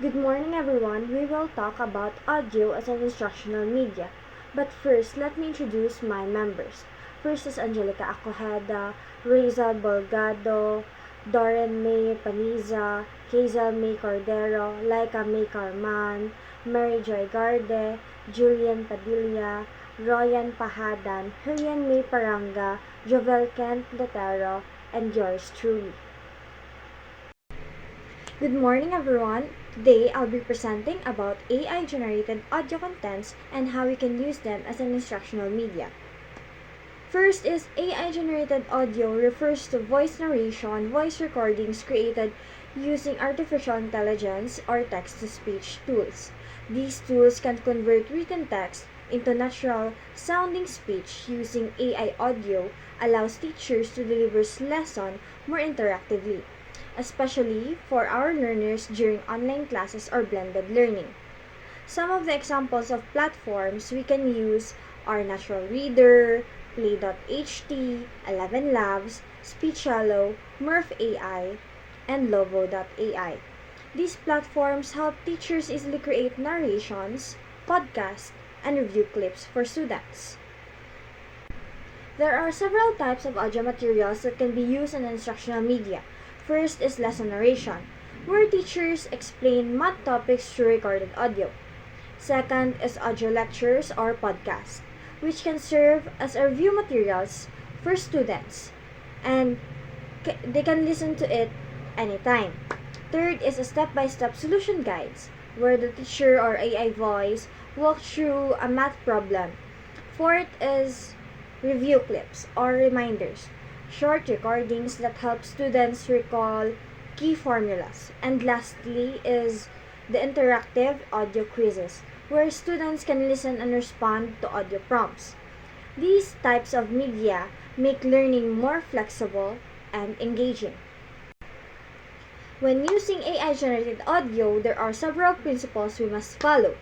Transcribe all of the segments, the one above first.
Good morning, everyone. We will talk about audio as an instructional media. But first, let me introduce my members. First is Angelica Acojeda, Reza Bolgado, Doren May Paniza, Hazel May Cordero, Laika May Carman, Mary Joy Garde, Julian Padilla, Royan Pahadan, Herian May Paranga, Jovel Kent Lotero, and yours truly. Good morning, everyone. Today, I'll be presenting about AI-generated audio contents and how we can use them as an instructional media. First is AI-generated audio refers to voice narration, voice recordings created using artificial intelligence or text-to-speech tools. These tools can convert written text into natural sounding speech using AI audio allows teachers to deliver lesson more interactively, especially for our learners during online classes or blended learning. Some of the examples of platforms we can use are Natural Reader, Play.ht, 11 Labs, Speechallo, Murph AI, and Lovo.ai. These platforms help teachers easily create narrations, podcasts, and review clips for students. There are several types of audio materials that can be used in instructional media. First is lesson narration, where teachers explain math topics through recorded audio. Second is audio lectures or podcasts, which can serve as review materials for students, and they can listen to it anytime. Third is a step-by-step solution guides, where the teacher or AI voice walks through a math problem. Fourth is review clips or reminders, short recordings that help students recall key formulas. And lastly is the interactive audio quizzes, where students can listen and respond to audio prompts. These types of media make learning more flexible and engaging. When using AI-generated audio, there are several principles we must follow.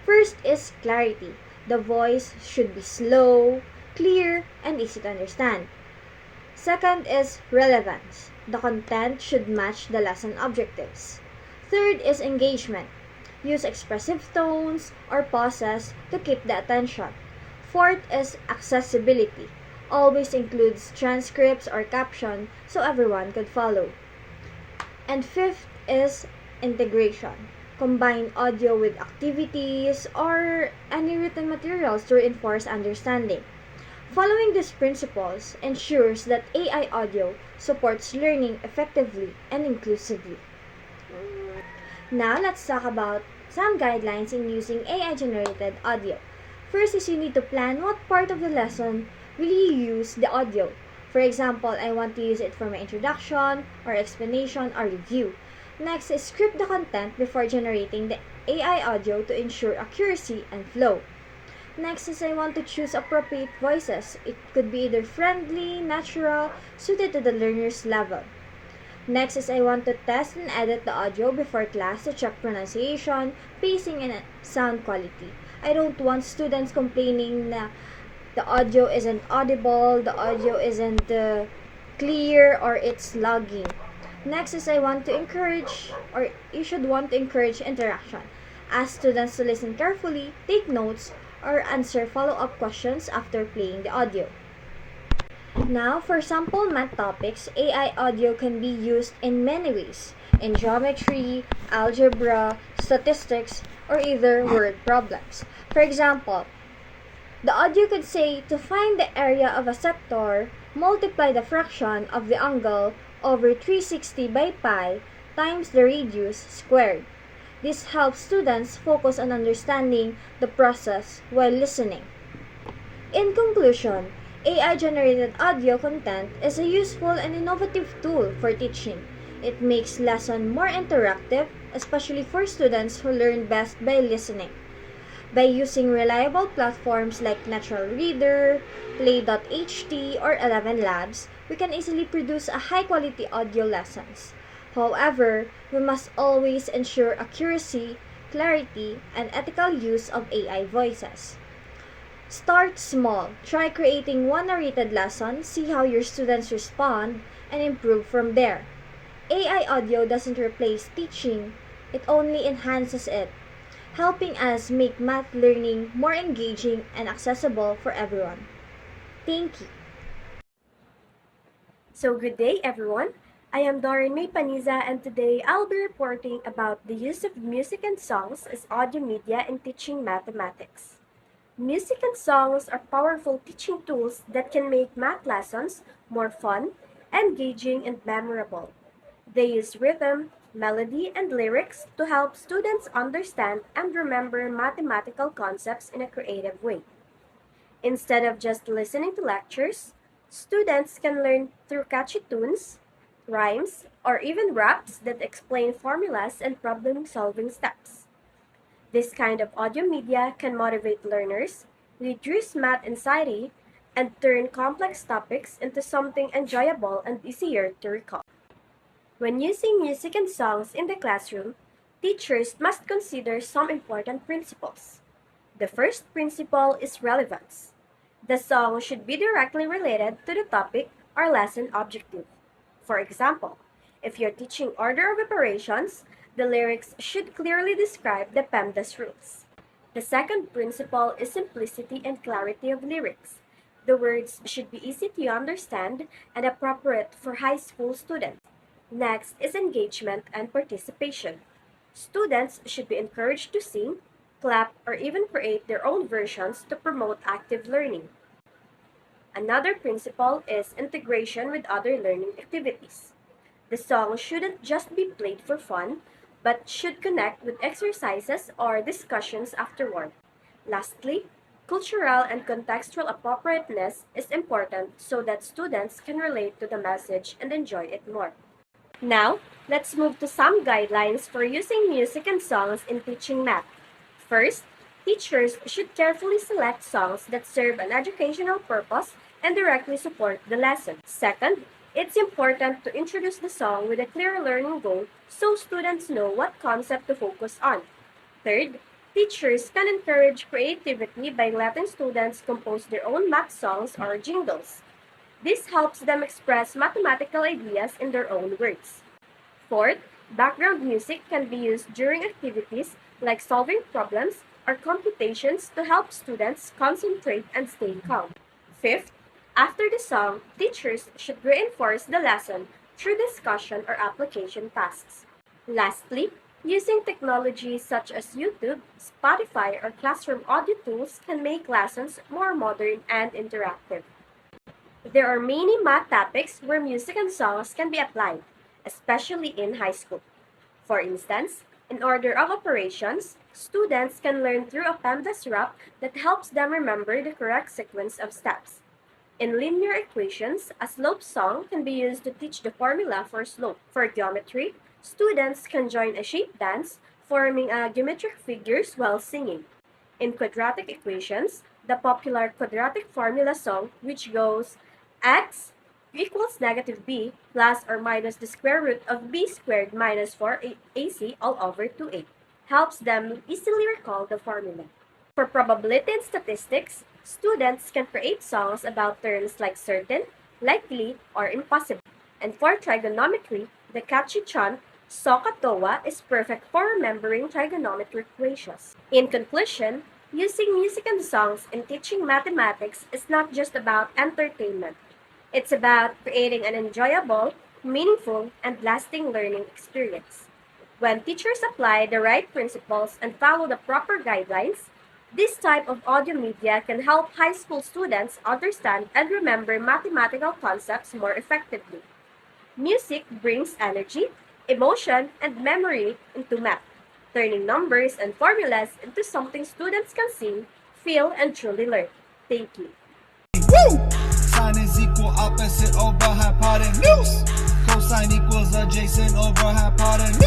First is clarity. The voice should be slow, clear, and easy to understand. Second is relevance. The content should match the lesson objectives. Third is engagement. Use expressive tones or pauses to keep the attention. Fourth is accessibility. Always includes transcripts or caption so everyone could follow. And fifth is integration. Combine audio with activities or any written materials to reinforce understanding. Following these principles ensures that AI audio supports learning effectively and inclusively. Now, let's talk about some guidelines in using AI-generated audio. First is you need to plan what part of the lesson will you use the audio. For example, I want to use it for my introduction or explanation or review. Next is script the content before generating the AI audio to ensure accuracy and flow. Next is I want to choose appropriate voices. It could be either friendly, natural, suited to the learner's level. Next is I want to test and edit the audio before class to check pronunciation, pacing, and sound quality. I don't want students complaining na the audio isn't audible, the audio isn't clear, or it's lagging. Next is I want to encourage, or you should want to encourage interaction. Ask students to listen carefully, take notes, or answer follow-up questions after playing the audio. Now, for sample math topics, AI audio can be used in many ways, in geometry, algebra, statistics, or either word problems. For example, the audio could say, to find the area of a sector, multiply the fraction of the angle over 360 by pi times the radius squared. This helps students focus on understanding the process while listening. In conclusion, AI-generated audio content is a useful and innovative tool for teaching. It makes lesson more interactive, especially for students who learn best by listening. By using reliable platforms like Natural Reader, Play.ht, or 11 Labs, we can easily produce a high-quality audio lessons. However, we must always ensure accuracy, clarity, and ethical use of AI voices. Start small. Try creating one narrated lesson, see how your students respond, and improve from there. AI audio doesn't replace teaching, It only enhances it, helping us make math learning more engaging and accessible for everyone. Thank you. So good day everyone. I am Doreen May Paniza and today I'll be reporting about the use of music and songs as audio media in teaching mathematics. Music and songs are powerful teaching tools that can make math lessons more fun, engaging, and memorable. They use rhythm, melody, and lyrics to help students understand and remember mathematical concepts in a creative way. Instead of just listening to lectures, students can learn through catchy tunes, rhymes, or even raps that explain formulas and problem solving steps. This kind of audio media can motivate learners, reduce math anxiety, and turn complex topics into something enjoyable and easier to recall. When using music and songs in the classroom, teachers must consider some important principles. The first principle is relevance. The song should be directly related to the topic or lesson objective. For example, if you're teaching order of operations, the lyrics should clearly describe the PEMDAS rules. The second principle is simplicity and clarity of lyrics. The words should be easy to understand and appropriate for high school students. Next is engagement and participation. Students should be encouraged to sing, clap, or even create their own versions to promote active learning. Another principle is integration with other learning activities. The song shouldn't just be played for fun, but should connect with exercises or discussions afterward. Lastly, cultural and contextual appropriateness is important so that students can relate to the message and enjoy it more. Now, let's move to some guidelines for using music and songs in teaching math. First, teachers should carefully select songs that serve an educational purpose and directly support the lesson. Second, it's important to introduce the song with a clear learning goal so students know what concept to focus on. Third, teachers can encourage creativity by letting students compose their own math songs or jingles. This helps them express mathematical ideas in their own words. Fourth, background music can be used during activities like solving problems or computations to help students concentrate and stay calm. Fifth, after the song, teachers should reinforce the lesson through discussion or application tasks. Lastly, using technology such as YouTube, Spotify, or classroom audio tools can make lessons more modern and interactive. There are many math topics where music and songs can be applied, especially in high school. For instance, in order of operations, students can learn through a PEMDAS rap that helps them remember the correct sequence of steps. In linear equations, a slope song can be used to teach the formula for slope. For geometry, students can join a shape dance, forming geometric figures while singing. In quadratic equations, the popular quadratic formula song, which goes x equals negative b plus or minus the square root of b squared minus 4ac all over 2a, helps them easily recall the formula. For probability and statistics, students can create songs about terms like certain, likely, or impossible. And for trigonometry, the catchy chant SOHCAHTOA is perfect for remembering trigonometric ratios. In conclusion, using music and songs in teaching mathematics is not just about entertainment. It's about creating an enjoyable, meaningful, and lasting learning experience. When teachers apply the right principles and follow the proper guidelines, this type of audio media can help high school students understand and remember mathematical concepts more effectively. Music brings energy, emotion, and memory into math, turning numbers and formulas into something students can see, feel, and truly learn. Thank you. Woo! Sine is equal opposite over hypotenuse. Cosine equals adjacent over hypotenuse.